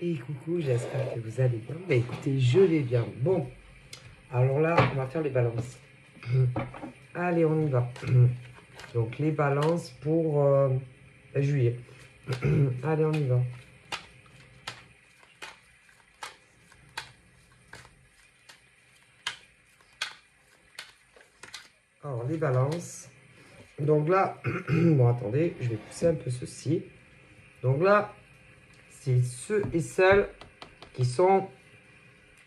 Et coucou, j'espère que vous allez bien. Bah écoutez, je vais bien. Bon, alors là, on va faire les balances. Allez, on y va. Donc les balances pour juillet. Allez, on y va. Alors les balances. Donc là, bon attendez, je vais pousser un peu ceci. Donc là, c'est ceux et celles qui sont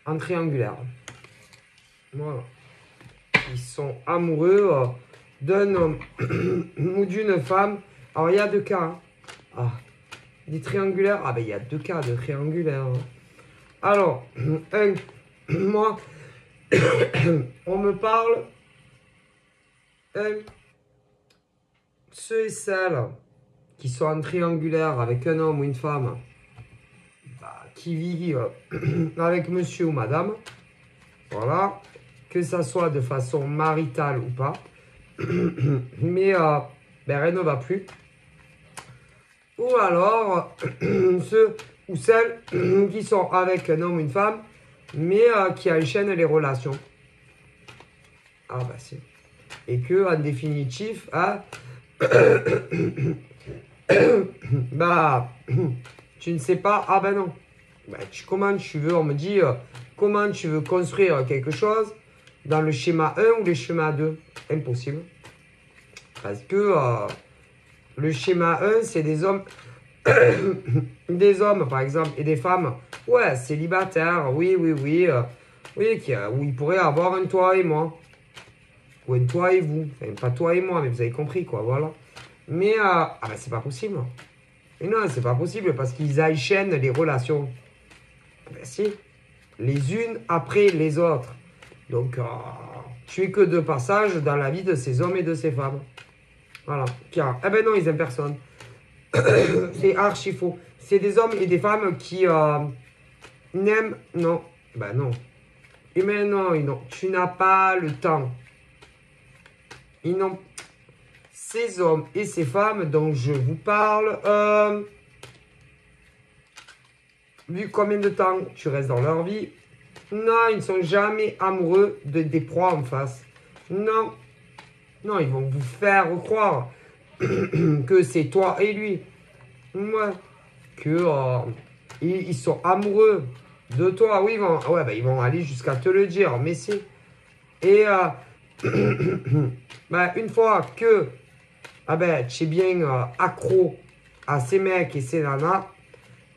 en triangulaire. Voilà. Qui sont amoureux d'un homme ou d'une femme. Alors il y a deux cas. Hein. Ah, des triangulaires. Ah ben il y a deux cas de triangulaires. Hein. Alors, moi, on me parle. Ceux et celles qui sont en triangulaire avec un homme ou une femme qui vit avec monsieur ou madame, voilà, que ça soit de façon maritale ou pas, mais ben, rien ne va plus. Ou alors, ceux ou celles qui sont avec un homme ou une femme, mais qui enchaînent les relations. Ah bah si. Et que, en définitif, hein, bah, tu ne sais pas, ah ben non. Bah, comment tu veux, on me dit, comment tu veux construire quelque chose dans le schéma 1 ou le schéma 2? Impossible. Parce que le schéma 1, c'est des hommes, des hommes par exemple, et des femmes, ouais, célibataires, oui, oui, où ils pourraient avoir un toi et moi. Ou un toi et vous. Enfin, pas toi et moi, mais vous avez compris, quoi, voilà. Mais, ah ben c'est pas possible. Mais non, c'est pas possible parce qu'ils enchaînent les relations. Ben si. Les unes après les autres. Donc, tu es que de passage dans la vie de ces hommes et de ces femmes. Voilà. Car, eh ben non, ils n'aiment personne. C'est archi faux. C'est des hommes et des femmes qui n'aiment... Non. Ben non. Mais non, non. Tu n'as pas le temps. Ils n'ont... Ces hommes et ces femmes dont je vous parle, vu combien de temps tu restes dans leur vie, non, ils ne sont jamais amoureux des proies en face. Non, non, ils vont vous faire croire que c'est toi et lui. Ouais, que ils sont amoureux de toi. Oui, ouais, bah, ils vont aller jusqu'à te le dire, mais si. Et bah, une fois que ah ben, tu es bien accro à ces mecs et ces nanas.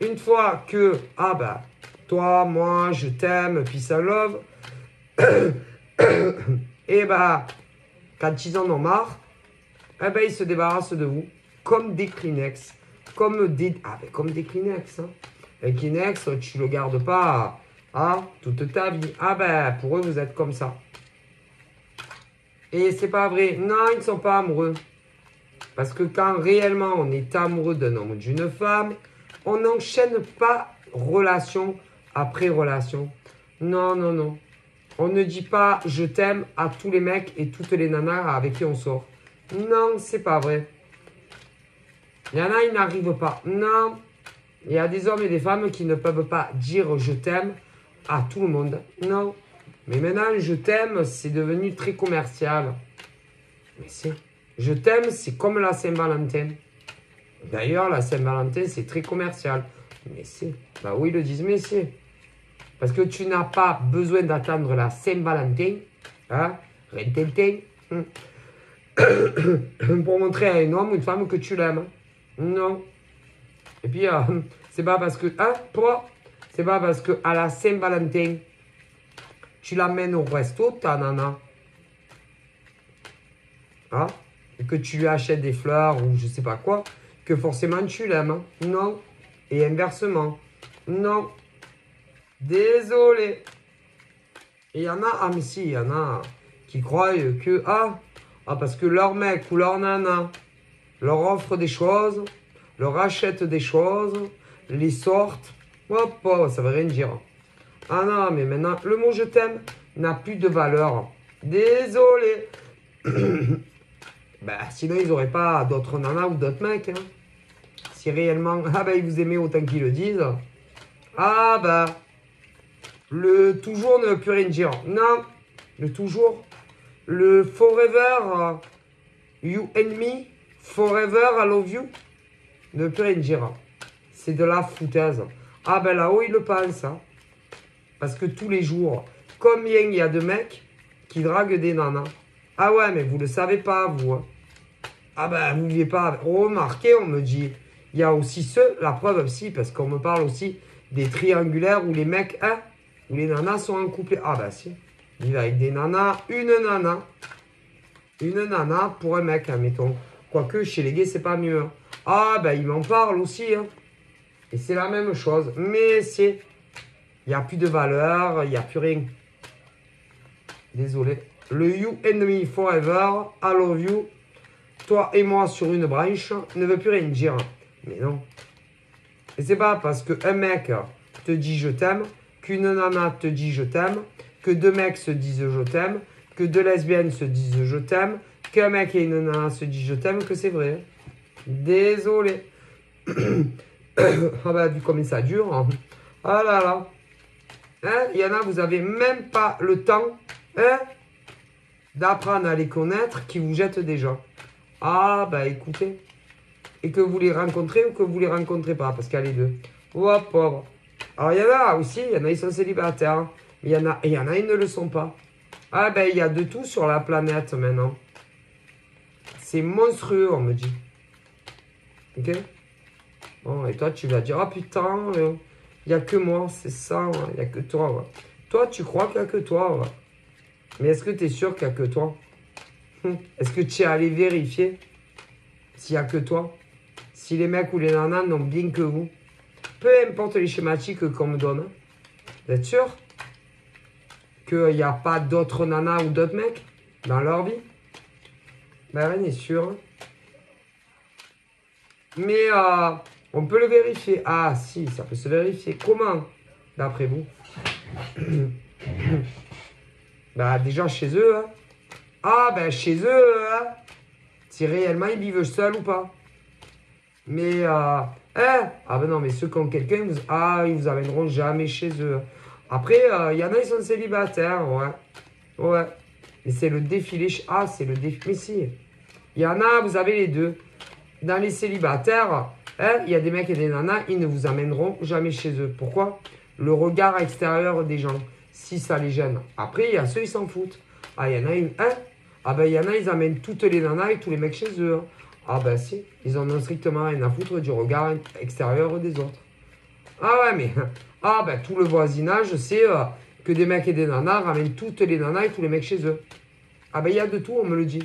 Une fois que, ah ben, toi, moi, je t'aime, peace and love. Et ben, quand ils en ont marre, eh ben, ils se débarrassent de vous. Comme des Kleenex. Comme des, ah ben, comme des Kleenex. Hein. Un Kleenex, tu le gardes pas toute ta vie. Ah ben, pour eux, vous êtes comme ça. Et c'est pas vrai. Non, ils ne sont pas amoureux. Parce que quand réellement on est amoureux d'un homme ou d'une femme, on n'enchaîne pas relation après relation. Non, non, non. On ne dit pas je t'aime à tous les mecs et toutes les nanas avec qui on sort. Non, c'est pas vrai. Il y en a, ils n'arrivent pas. Non. Il y a des hommes et des femmes qui ne peuvent pas dire je t'aime à tout le monde. Non. Mais maintenant, je t'aime, c'est devenu très commercial. Mais c'est... Je t'aime, c'est comme la Saint-Valentin. D'ailleurs, la Saint-Valentin, c'est très commercial. Mais c'est... Bah oui, ils le disent, mais c'est... Parce que tu n'as pas besoin d'attendre la Saint-Valentin. Hein, pour montrer à un homme ou une femme que tu l'aimes. Non. Et puis, c'est pas parce que... Hein, toi, c'est pas parce que à la Saint-Valentin, tu l'amènes au resto, ta nana. Hein? Et que tu lui achètes des fleurs ou je sais pas quoi, que forcément tu l'aimes. Hein? Non. Et inversement. Non. Désolé. Et il y en a, ah mais si, il y en a qui croient que, parce que leur mec ou leur nana leur offre des choses, leur achète des choses, les sortent, hop, oh, ça veut rien dire. Ah non, mais maintenant, le mot je t'aime n'a plus de valeur. Désolé. Ben, sinon, ils n'auraient pas d'autres nanas ou d'autres mecs. Hein. Si réellement, ils vous aimaient autant qu'ils le disent, Ah bah, le toujours ne veut plus rien dire. Non, le toujours. Le forever, you and me, forever, I love you, ne veut plus rien dire. C'est de la foutaise. Ah ben là-haut, il le pense. Hein. Parce que tous les jours, combien il y a de mecs qui draguent des nanas? Ah ouais, mais vous le savez pas, vous. Hein. Ah ben, vous ne vivez pas. Remarquez, on me dit. Il y a aussi ceux, la preuve aussi, parce qu'on me parle aussi des triangulaires où les mecs, hein, où les nanas sont en couple. Ah ben si. Ils vivent avec des nanas, une nana. Une nana pour un mec, hein, mettons. Quoique, chez les gays, c'est pas mieux. Hein. Ah ben, ils m'en parlent aussi. Hein. Et c'est la même chose. Mais c'est... Il n'y a plus de valeur, il n'y a plus rien. Désolé. Le you and me forever, I love you, toi et moi sur une branche, ne veut plus rien dire. Mais non. Et c'est pas parce qu'un mec te dit je t'aime, qu'une nana te dit je t'aime, que deux mecs se disent je t'aime, que deux lesbiennes se disent je t'aime, qu'un mec et une nana se disent je t'aime, que c'est vrai. Désolé. Ah bah, vu comme ça dure. Hein. Ah là là. Hein, il y en a, vous n'avez même pas le temps hein, d'apprendre à les connaître qui vous jettent déjà. Ah, bah écoutez. Et que vous les rencontrez ou que vous les rencontrez pas, parce qu'il y a les deux. Oh, pauvre. Alors, il y en a aussi, il y en a, ils sont célibataires. Mais il y en a, ils ne le sont pas. Ah, ben, il y a de tout sur la planète maintenant. C'est monstrueux, on me dit. Ok? Bon, et toi, tu vas dire, ah putain, il n'y a que moi, c'est ça, il n'y a que toi. Ouais. Toi, tu crois qu'il n'y a que toi. Ouais. Mais est-ce que tu es sûr qu'il n'y a que toi? Est-ce que tu es allé vérifier s'il n'y a que toi? Si les mecs ou les nanas n'ont bien que vous? Peu importe les schématiques qu'on me donne. Hein. Vous êtes sûr qu'il n'y a pas d'autres nanas ou d'autres mecs dans leur vie? Ben rien n'est sûr. Hein. Mais on peut le vérifier. Ah si, ça peut se vérifier. Comment? D'après vous? Bah déjà chez eux. Hein. Ah ben chez eux. Hein. Si réellement ils vivent seuls ou pas. Mais hein? Ah ben non, mais ceux qui ont quelqu'un, ils vous amèneront jamais chez eux. Après, il y en a, ils sont célibataires. Ouais. Ouais. Mais c'est le défilé. Ah, c'est le défilé. Mais si. Il y en a, vous avez les deux. Dans les célibataires, hein, il y a des mecs et des nanas, ils ne vous amèneront jamais chez eux. Pourquoi? Le regard extérieur des gens, si ça les gêne. Après, il y a ceux, ils s'en foutent. Ah, il y en a une, hein? Ah ben, il y en a, ils amènent toutes les nanas et tous les mecs chez eux. Hein. Ah ben si, ils en ont strictement rien à foutre du regard extérieur des autres. Ah ouais, mais... Ah ben, tout le voisinage, c'est que des mecs et des nanas ramènent toutes les nanas et tous les mecs chez eux. Ah ben, il y a de tout, on me le dit.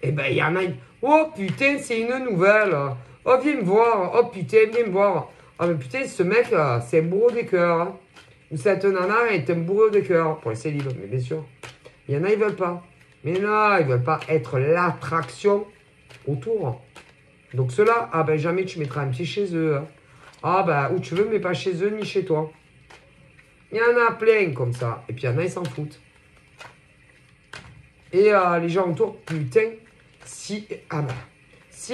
Eh ben, il y en a... Oh putain, c'est une nouvelle. Oh, viens me voir. Oh putain, viens me voir. Ah, mais putain, ce mec, c'est un bourreau de cœur. Hein. Ou cette nana est un bourreau de cœur. Pour les célibes, mais bien sûr. Il y en a, ils veulent pas. Mais non, ils veulent pas être l'attraction autour. Donc ceux-là, ah ben jamais tu mettras un pied chez eux. Hein. Ah ben, où tu veux, mais pas chez eux ni chez toi. Il y en a plein comme ça. Et puis il y en a, ils s'en foutent. Et les gens autour, putain, si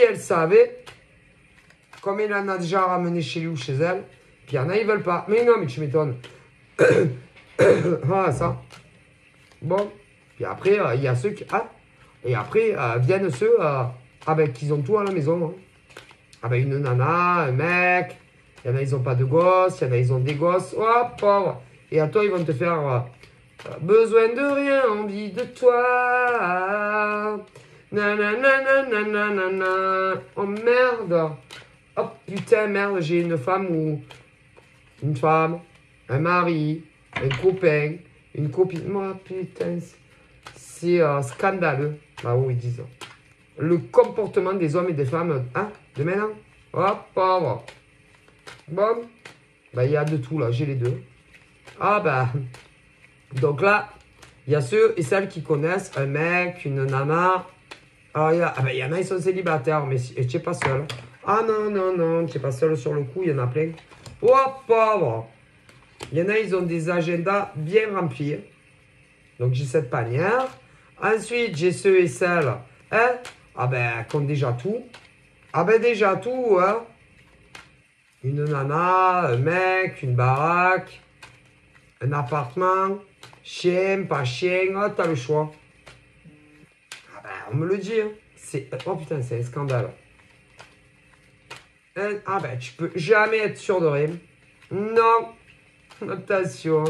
elle savait, comme elle en a déjà ramené chez lui ou chez elle, puis il y en a, ils veulent pas. Mais non, mais tu m'étonnes. Ah, ça. Bon. Puis après, il y a ceux qui... Ah. Et après, viennent ceux qui ont tout à la maison. Hein. Ah ben, une nana, un mec. Il y en a, ils n'ont pas de gosses. Il y en a, ils ont des gosses. Oh, pauvre. Et à toi, ils vont te faire... besoin de rien, envie de toi. Nanana. Oh merde. Oh putain, merde, j'ai une femme ou une femme, un mari, un copain, une copine. Moi, putain, c'est scandaleux. Là-haut, ils disent. Le comportement des hommes et des femmes, hein, de maintenant. Oh, pauvre. Bon, bah, il y a de tout là, j'ai les deux. Ah, bah. Donc là, il y a ceux et celles qui connaissent un mec, une nana. Alors, il y en a, ils sont célibataires, mais tu n'es pas seul. Ah non, tu n'es pas seul sur le coup, il y en a plein. Oh, pauvre. Il y en a, ils ont des agendas bien remplis. Donc, j'ai cette panière. Ensuite, j'ai ceux et celles, hein, qui ont déjà tout. Ah ben, déjà tout, hein. Une nana, un mec, une baraque, un appartement, chien, pas chien, oh, t'as le choix. Ah ben, on me le dit. Hein. Oh putain, c'est un scandale. Ah ben, tu peux jamais être sûr de rien. Non. Attention.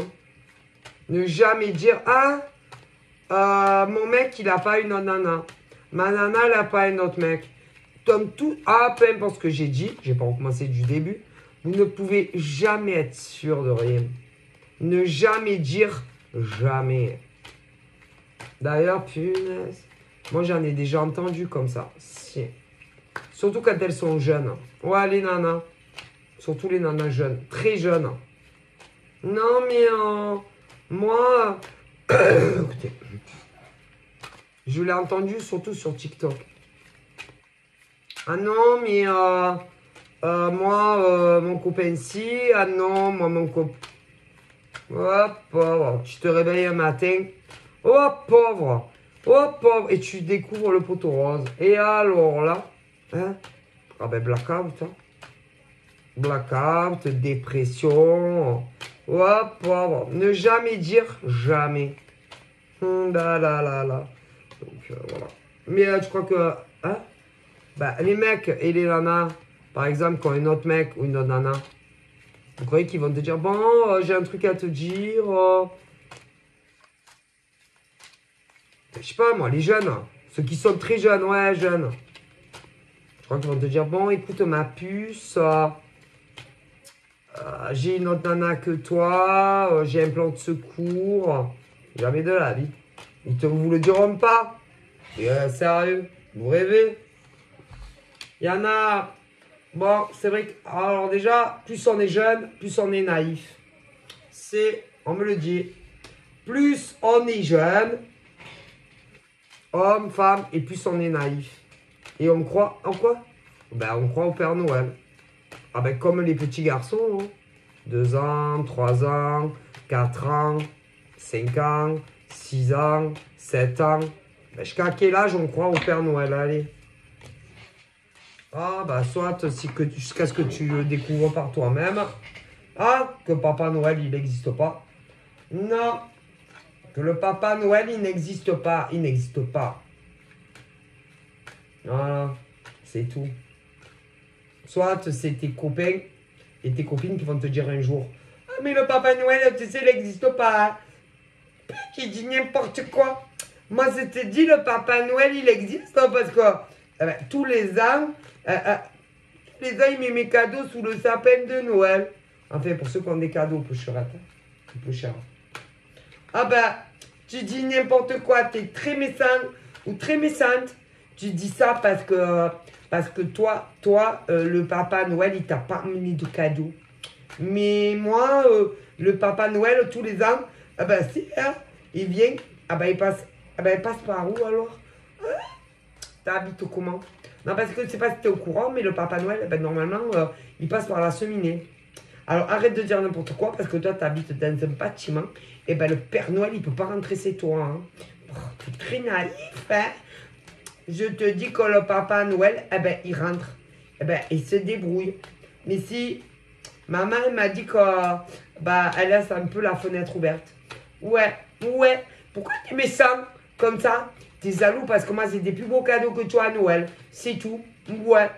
Ne jamais dire, ah, mon mec, il a pas une autre nana. Ma nana, elle a pas un autre mec. Comme tout, peu importe ce que j'ai dit, j'ai pas recommencé du début, vous ne pouvez jamais être sûr de rien. Ne jamais dire jamais. D'ailleurs, punaise, moi j'en ai déjà entendu comme ça. Si. Surtout quand elles sont jeunes. Ouais, les nanas. Surtout les nanas jeunes, très jeunes. Non, mais moi, écoutez, je l'ai entendu surtout sur TikTok. Ah non, mais moi, mon copain si. Ah non, moi, mon copain. Oh, pauvre. Tu te réveilles un matin. Oh, pauvre. Oh, pauvre. Et tu découvres le poteau rose. Et alors là, hein? Ah ben, blackout. Hein? Blackout, dépression. Oh, pauvre. Ne jamais dire jamais. Là, là, là, là. Donc, voilà. Mais je crois que... Hein? Bah, les mecs et les nanas, par exemple, quand un autre mec ou une autre nana, vous croyez qu'ils vont te dire, bon, j'ai un truc à te dire. Je sais pas, moi, les jeunes, ceux qui sont très jeunes, ouais, jeunes. Je crois qu'ils vont te dire, bon, écoute, ma puce, j'ai une autre nana que toi, j'ai un plan de secours. Jamais de la vie. Ils ne vous le diront pas. Et, sérieux, vous rêvez? Il y en a... Bon, c'est vrai que... Alors déjà, plus on est jeune, plus on est naïf. On me le dit. Plus on est jeune, homme, femme, et plus on est naïf. Et on croit... En quoi? Ben, on croit au Père Noël. Ah ben, comme les petits garçons. Hein. 2 ans, 3 ans, 4 ans, 5 ans, 6 ans, 7 ans. Ben, jusqu'à quel âge on croit au Père Noël? Allez. Ah, bah, soit jusqu'à ce que tu le découvres par toi-même. Ah, que Papa Noël, il n'existe pas. Non. Que le Papa Noël, il n'existe pas. Il n'existe pas. Voilà. C'est tout. Soit c'est tes copains et tes copines qui vont te dire un jour, ah, mais le Papa Noël, tu sais, il n'existe pas. Qui dit n'importe quoi. Moi, je te dis, le Papa Noël, il existe parce que tous les ans, il met mes cadeaux sous le sapin de Noël. Enfin, pour ceux qui ont des cadeaux, peu cher. Peu cher. Ah ben, tu dis n'importe quoi, tu es très méchant ou très méchante. Tu dis ça parce que toi, le Papa Noël, il t'a pas amené de cadeaux. Mais moi, le Papa Noël, tous les ans, ah ben si, hein, il vient, ah ben il passe par où alors? T'habites comment? Non, parce que je sais pas si tu es au courant, mais le Papa Noël, ben, normalement, il passe par la cheminée. Alors, arrête de dire n'importe quoi, parce que toi, tu habites dans un bâtiment. Et ben, le Père Noël, il peut pas rentrer chez toi. Hein. Oh, tu es très naïf, hein? Je te dis que le Papa Noël, eh ben, il rentre. Eh ben, il se débrouille. Mais si, maman, elle m'a dit que, bah, elle laisse un peu la fenêtre ouverte. Ouais. Pourquoi tu es méchant comme ça? T'es jaloux parce que moi, c'est des plus beaux cadeaux que toi à Noël. C'est tout. Ouais.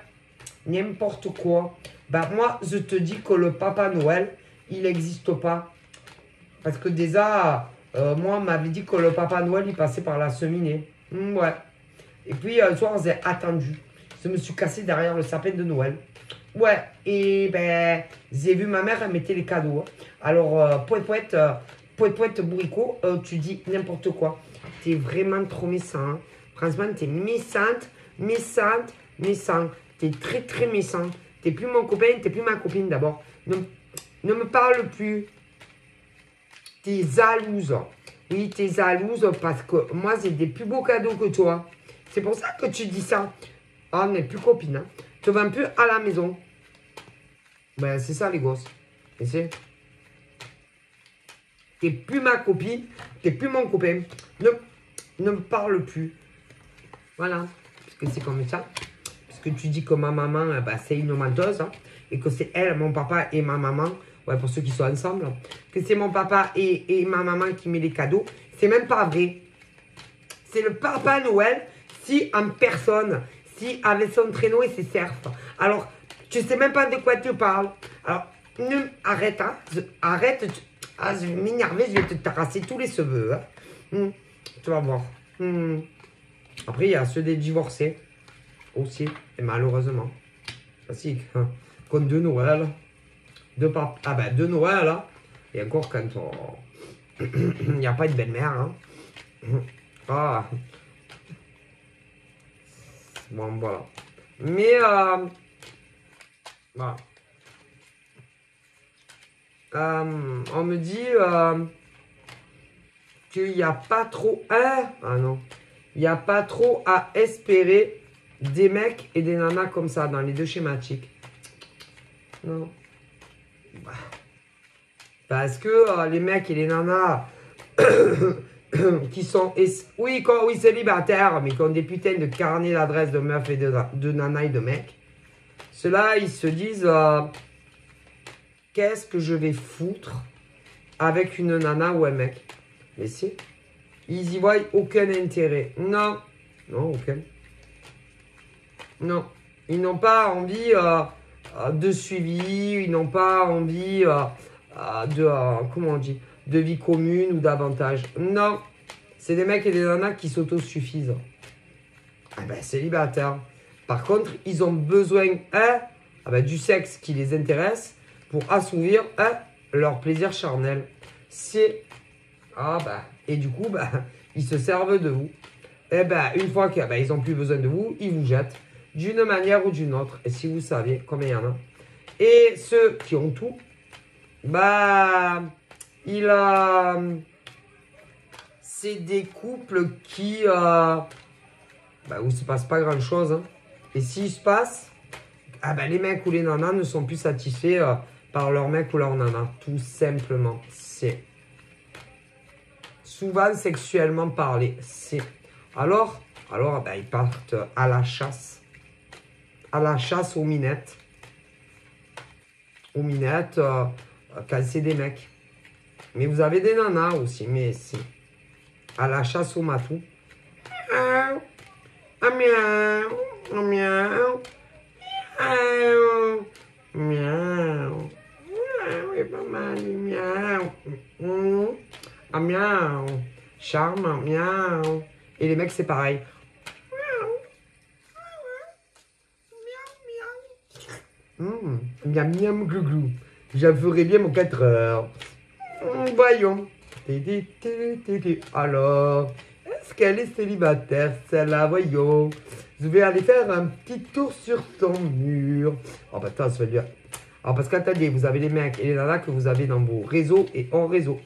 N'importe quoi. Bah, moi, je te dis que le Papa Noël, il n'existe pas. Parce que déjà, moi, on m'avait dit que le Papa Noël, il passait par la cheminée. Ouais. Et puis, un soir, j'ai attendu. Je me suis cassé derrière le sapin de Noël. Ouais. Et ben, j'ai vu ma mère, elle mettait les cadeaux. Alors, poète, bourricot, tu dis n'importe quoi. T'es vraiment trop méchant. Hein. Franchement, t'es méchante. T'es très, très méchant. T'es plus mon copain, t'es plus ma copine d'abord. Ne me parle plus. T'es jalouse. Oui, t'es jalouse parce que moi, j'ai des plus beaux cadeaux que toi. C'est pour ça que tu dis ça. Ah, on n'est plus copine. Hein. Tu ne vas plus à la maison. Ben, c'est ça, les gosses. Et c'est... T'es plus ma copine, t'es plus mon copain. Ne me parle plus. Voilà. Parce que c'est comme ça. Parce que tu dis que ma maman, bah, c'est une menteuse. Hein. et que c'est elle, mon papa et ma maman, ouais, pour ceux qui sont ensemble, que c'est mon papa et ma maman qui met les cadeaux, c'est même pas vrai. C'est le Papa Noël, si en personne, si avec son traîneau et ses cerfs. Alors, tu sais même pas de quoi tu parles. Alors, arrête, hein, arrête, je vais m'énerver, je vais te terrasser tous les cheveux. Hein. Tu vas voir. Après, il y a ceux des divorcés aussi, et malheureusement. Classique, hein. Comme de Noël, de Noël, là, et encore quand il n'y a pas de belle-mère, hein. Ah. Bon, voilà. Mais, voilà. On me dit qu'il n'y a pas trop... Ah non. Il n'y a pas trop à espérer des mecs et des nanas comme ça dans les deux schématiques. Non. Parce que les mecs et les nanas qui sont, oui, célibataires, mais qui ont des putains de carnets d'adresses de meufs et de nanas et de mecs, ceux-là, ils se disent qu'est-ce que je vais foutre avec une nana ou un mec? Mais si, ils y voient aucun intérêt. Non, non, aucun. Non, ils n'ont pas envie de suivi, ils n'ont pas envie comment on dit, de vie commune ou d'avantage. Non, c'est des mecs et des nanas qui s'autosuffisent. Ah ben, célibataires. Par contre, ils ont besoin du sexe qui les intéresse pour assouvir leur plaisir charnel. C'est... et du coup, ils se servent de vous. Et une fois qu'ils n'ont plus besoin de vous, ils vous jettent d'une manière ou d'une autre. Et si vous saviez combien il y en a. Et ceux qui ont tout, c'est des couples qui... où il ne se passe pas grand-chose. Hein. Et s'il se passe, les mecs ou les nanas ne sont plus satisfaits par leur mec ou leur nana. Tout simplement. C'est... Souvent sexuellement parlé. C'est... Alors, ils partent à la chasse. À la chasse aux minettes. Aux minettes, quand c'est des mecs. Mais vous avez des nanas aussi, mais si. À la chasse aux matous. Miaou, miaou, miaou, oui, pas mal, miaou, miaou, charme, miaou. Et les mecs, c'est pareil. Miam, miam, glouglou. J'avouerai bien mon 4 heures. Voyons. Alors, est-ce qu'elle est célibataire, celle-là? Voyons. Je vais aller faire un petit tour sur ton mur. Oh, attends, je vais dire. Alors, parce qu'attendez, vous avez les mecs et les nanas que vous avez dans vos réseaux et en réseau.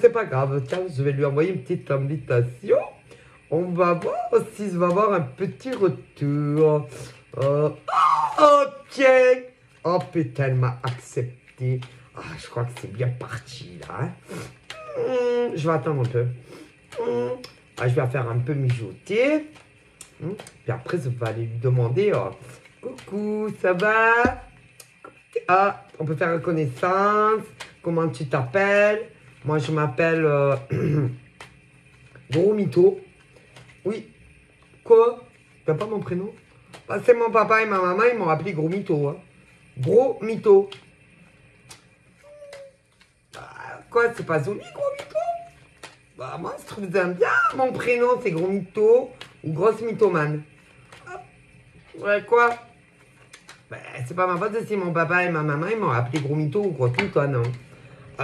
C'est pas grave. Tiens, je vais lui envoyer une petite invitation. On va voir si je vais avoir un petit retour. Ok. Oh putain, elle m'a accepté. Je crois que c'est bien parti là. Hein. Je vais attendre un peu. Je vais faire un peu mijoter. Puis après, je vais aller lui demander coucou, ça va? On peut faire connaissance. Comment tu t'appelles? Moi, je m'appelle Gros Mytho. Oui. Quoi? T'as pas mon prénom? C'est mon papa et ma maman, ils m'ont appelé Gros Mytho. Hein. Gros Mytho. Quoi, c'est pas joli, Gros Mytho? Moi, je trouve bien. Mon prénom, c'est Gros Mytho ou Grosse Mythomane. Ouais, quoi? C'est pas ma faute, c'est mon papa et ma maman, ils m'ont appelé Gros Mytho ou Grosse Mythomane.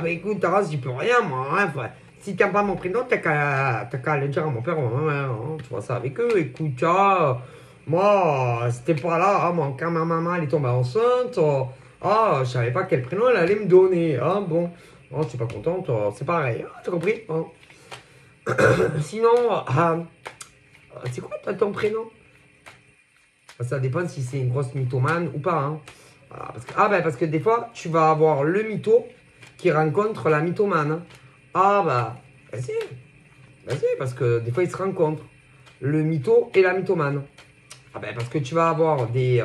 Écoute, Taras, j'y peux rien, moi. Hein. Si t'aimes pas mon prénom, t'as qu'à le dire à mon père. Tu vois ça avec eux. Écoute, moi, c'était pas là. Hein, moi, quand ma maman elle est tombée enceinte, je savais pas quel prénom elle allait me donner. Hein, bon, je suis pas contente. C'est pareil. T'as compris? Hein. Sinon, c'est quoi ton prénom? Ça dépend si c'est une grosse mythomane ou pas. Hein. Voilà, parce que des fois, tu vas avoir le mytho qui rencontre la mythomane. Vas-y. Vas-y, parce que des fois, ils se rencontrent. Le mytho et la mythomane. Parce que tu vas avoir des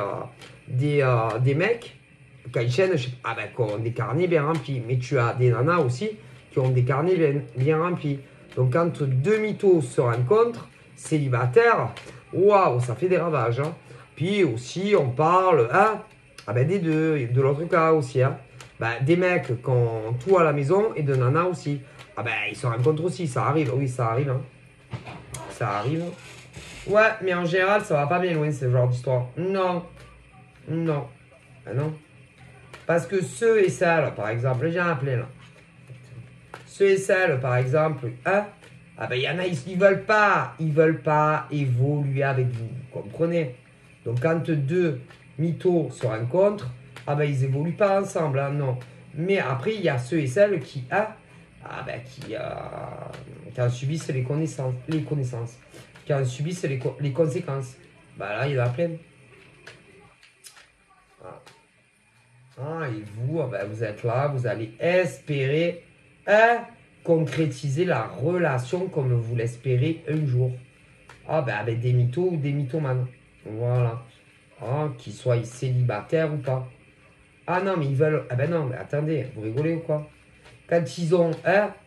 des mecs qui enchaînent, qui ont des carnets bien remplis. Mais tu as des nanas aussi qui ont des carnets bien remplis. Donc, quand deux mythos se rencontrent, célibataires, waouh, ça fait des ravages. Hein. Puis aussi, on parle des deux, de l'autre cas aussi. Hein. Des mecs qui ont tout à la maison et de nanas aussi. Ils se rencontrent aussi, ça arrive. Oui, ça arrive. Hein. Ça arrive. Ouais, mais en général, ça va pas bien loin, ce genre d'histoire. Non. Non. Non. Parce que ceux et celles, par exemple, j'ai appelé là. Ceux et celles, par exemple, il y en a, ils veulent pas évoluer avec vous, vous comprenez? Donc, quand deux mythos se rencontrent, ils évoluent pas ensemble, hein, non. Mais après, il y a ceux et celles qui en subissent les connaissances, qui en subissent les conséquences. Là, il y en a plein. Et vous, vous êtes là, vous allez espérer concrétiser la relation comme vous l'espérez un jour. Avec des mythos ou des mythomanes. Voilà. Qu'ils soient célibataires ou pas. Non, mais ils veulent... non, mais attendez, vous rigolez ou quoi? Quand ils ont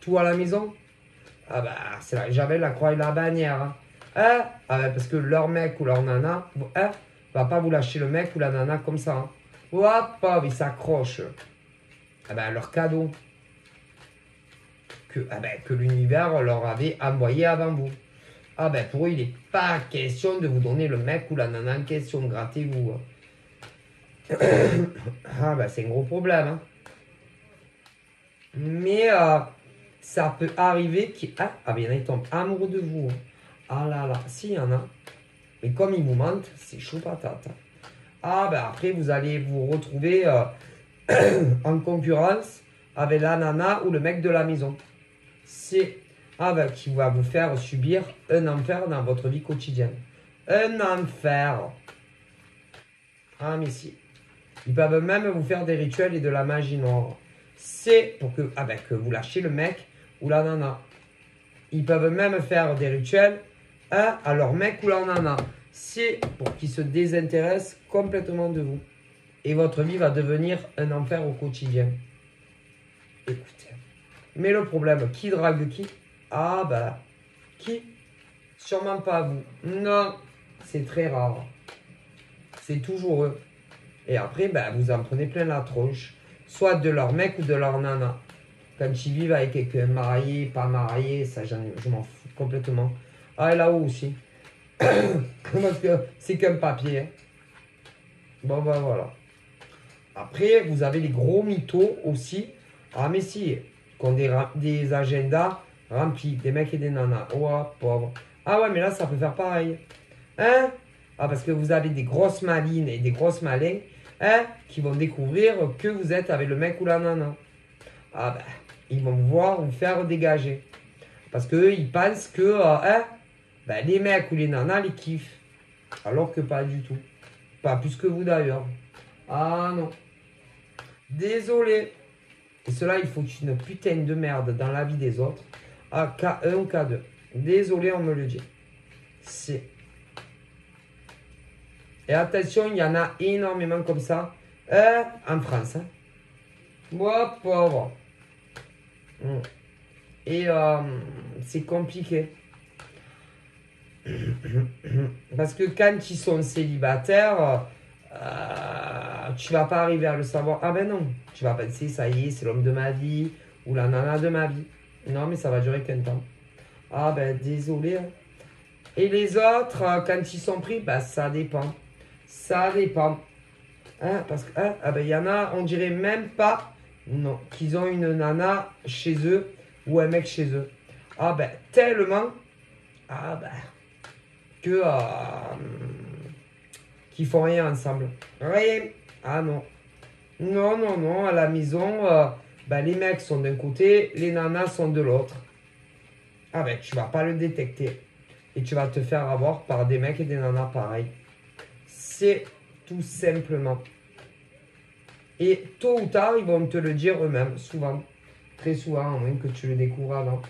tout à la maison, c'est la javel, la croix et la bannière. Hein. Parce que leur mec ou leur nana va pas vous lâcher le mec ou la nana comme ça. Hein. Hop, ils s'accrochent à leur cadeau que l'univers leur avait envoyé avant vous. Pour eux, il n'est pas question de vous donner le mec ou la nana en question, grattez-vous. C'est un gros problème. Hein. Mais ça peut arriver qu'il y en a qui tombent amoureux de vous. Si, il y en a. Mais comme ils vous mentent, c'est chaud patate. Après, vous allez vous retrouver en concurrence avec la nana ou le mec de la maison. C'est qui va vous faire subir un enfer dans votre vie quotidienne. Un enfer. Mais si. Ils peuvent même vous faire des rituels et de la magie noire. C'est pour que vous lâchiez le mec ou la nana. Ils peuvent même faire des rituels à leur mec ou leur nana. C'est pour qu'ils se désintéressent complètement de vous. Et votre vie va devenir un enfer au quotidien. Écoutez. Mais le problème, qui drague qui? Qui? Sûrement pas vous. Non, c'est très rare. C'est toujours eux. Et après, vous en prenez plein la tronche. Soit de leur mec ou de leur nana. Quand ils vivent avec quelqu'un marié, pas marié, ça je m'en fous complètement. Et là-haut aussi. Parce que c'est qu'un papier. Hein. Voilà. Après, vous avez les gros mythos aussi. Mais si, qui ont des agendas remplis, des mecs et des nanas. Pauvre. Ouais, mais là, ça peut faire pareil. Hein? Parce que vous avez des grosses malines et des grosses malins qui vont découvrir que vous êtes avec le mec ou la nana. Ils vont vous faire dégager. Parce qu'eux, ils pensent que les mecs ou les nanas les kiffent. Alors que pas du tout. Pas plus que vous d'ailleurs. Non. Désolé. Et cela, il faut une putain de merde dans la vie des autres. K1 ou K2. Désolé, on me le dit. C'est... Et attention, il y en a énormément comme ça en France. Hein. Pauvre. Et c'est compliqué. Parce que quand ils sont célibataires, tu vas pas arriver à le savoir. Non, tu vas penser, ça y est, c'est l'homme de ma vie ou la nana de ma vie. Non, mais ça va durer qu'un temps. Désolé. Hein. Et les autres, quand ils sont pris, ça dépend. Ça dépend. Parce que, y en a, on dirait même pas, non, qu'ils ont une nana chez eux ou un mec chez eux. Tellement, que, qu'ils font rien ensemble. Rien. Non. Non, à la maison, les mecs sont d'un côté, les nanas sont de l'autre. Tu vas pas le détecter. Et tu vas te faire avoir par des mecs et des nanas pareils. C'est tout simplement. Et tôt ou tard, ils vont te le dire eux-mêmes, souvent. Très souvent, au moins que tu le découvres avant.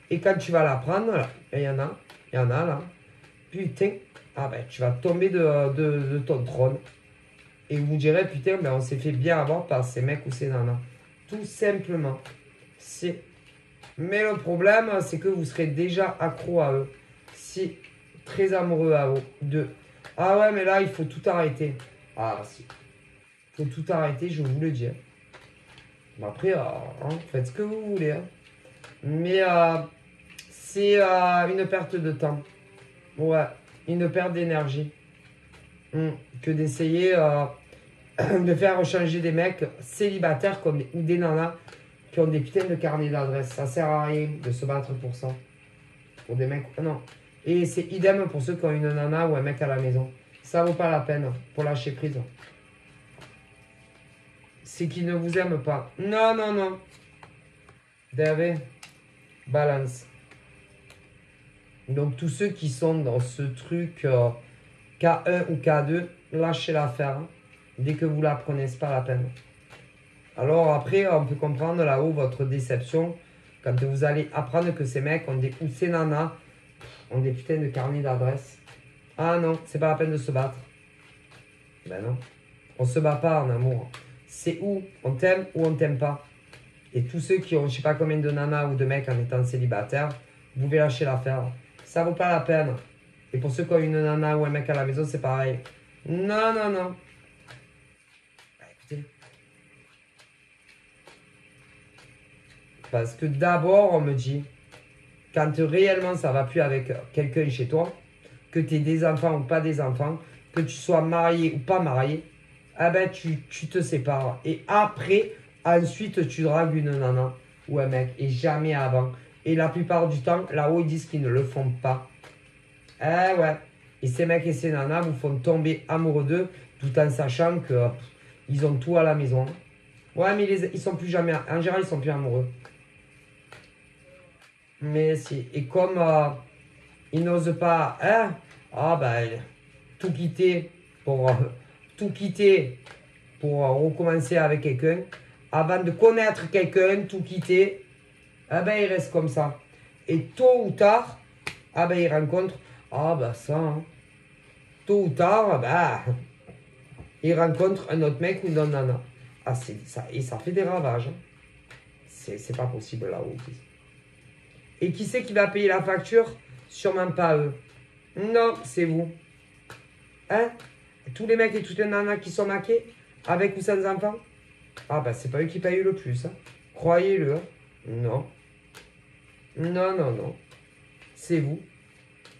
Et quand tu vas l'apprendre, il y en a là. Putain, tu vas tomber de ton trône. Et vous direz, putain, ben on s'est fait bien avoir par ces mecs ou ces nanas. Tout simplement. Mais le problème, c'est que vous serez déjà accro à eux. Si, très amoureux à eux. Ah ouais, mais là, il faut tout arrêter. Ah, si. Il faut tout arrêter, je vous le dis. Bon, après, faites ce que vous voulez. Hein. Mais c'est une perte de temps. Ouais, une perte d'énergie. Que d'essayer de faire changer des mecs célibataires ou des nanas qui ont des putains de carnets d'adresse. Ça sert à rien de se battre pour ça. Pour des mecs. Non. Et c'est idem pour ceux qui ont une nana ou un mec à la maison. Ça vaut pas la peine pour lâcher prise. C'est qu'ils ne vous aiment pas. Non, non, non. David, balance. Donc tous ceux qui sont dans ce truc K1 ou K2, lâchez l'affaire. Dès que vous l'apprenez, c'est pas la peine. Alors après, on peut comprendre là-haut votre déception quand vous allez apprendre que ces mecs ont des ou ces nanas ont des putains de carnets d'adresse. Ah non, c'est pas la peine de se battre. Ben non. On se bat pas en amour. C'est où on t'aime ou on t'aime pas. Et tous ceux qui ont je sais pas combien de nanas ou de mecs en étant célibataires, vous pouvez lâcher l'affaire. Ça vaut pas la peine. Et pour ceux qui ont une nana ou un mec à la maison, c'est pareil. Non, non, non. Bah, écoutez. Parce que d'abord, on me dit, quand réellement ça va plus avec quelqu'un chez toi, que tu aies des enfants ou pas des enfants, que tu sois marié ou pas marié, ah ben tu te sépares. Et après, ensuite, tu dragues une nana ou un mec. Et jamais avant. Et la plupart du temps, là-haut, ils disent qu'ils ne le font pas. Eh ouais. Et ces mecs et ces nanas vous font tomber amoureux d'eux, tout en sachant que ils ont tout à la maison. Ouais, mais ils sont plus jamais... En général, ils sont plus amoureux. Mais si... Et comme ils n'osent pas... Hein, ah ben... Tout quitter pour... recommencer avec quelqu'un. Avant de connaître quelqu'un, tout quitter. Ah ben, ils restent comme ça. Et tôt ou tard... Ah ben, ils rencontrent... Ah ben, ça... Hein. Tôt ou tard, bah, il rencontre un autre mec ou une autre nana. Ah, ça, et ça fait des ravages. Hein. C'est pas possible là-haut. Et qui c'est qui va payer la facture? Sûrement pas eux. Non, c'est vous. Hein? Tous les mecs et toutes les nanas qui sont maqués, avec ou sans enfants? Ah, bah, c'est pas eux qui payent le plus. Hein. Croyez-le. Hein. Non. Non, non, non. C'est vous.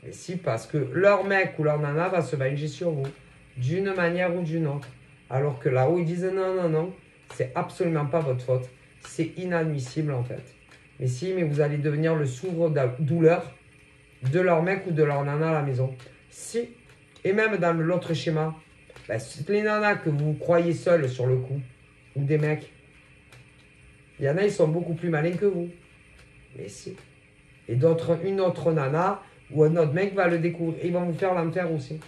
Mais si, parce que leur mec ou leur nana va se venger sur vous, d'une manière ou d'une autre. Alors que là-haut, ils disent non, non, non, c'est absolument pas votre faute. C'est inadmissible en fait. Mais si, mais vous allez devenir le souffre-douleur de leur mec ou de leur nana à la maison. Si, et même dans l'autre schéma, ben, les nanas que vous croyez seules sur le coup, ou des mecs, il y en a, ils sont beaucoup plus malins que vous. Mais si. Et d'autres, une autre nana... ou un autre mec va le découvrir. Ils vont vous faire l'enfer aussi.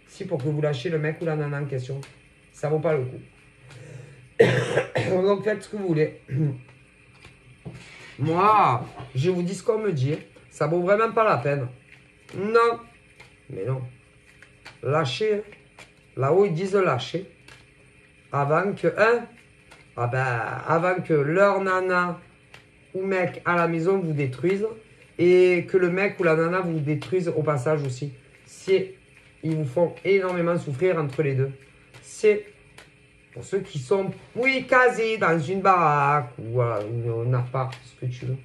Si, pour que vous lâchiez le mec ou la nana en question. Ça vaut pas le coup. Donc faites ce que vous voulez. Moi, je vous dis ce qu'on me dit. Ça vaut vraiment pas la peine. Non. Mais non. Lâchez. Là-haut, ils disent lâcher. Avant que, avant que leur nana ou mec à la maison vous détruisent. Et que le mec ou la nana vous détruise au passage aussi. C'est, ils vous font énormément souffrir entre les deux. C'est pour ceux qui sont, oui, quasi dans une baraque ou un appart, ce que tu veux.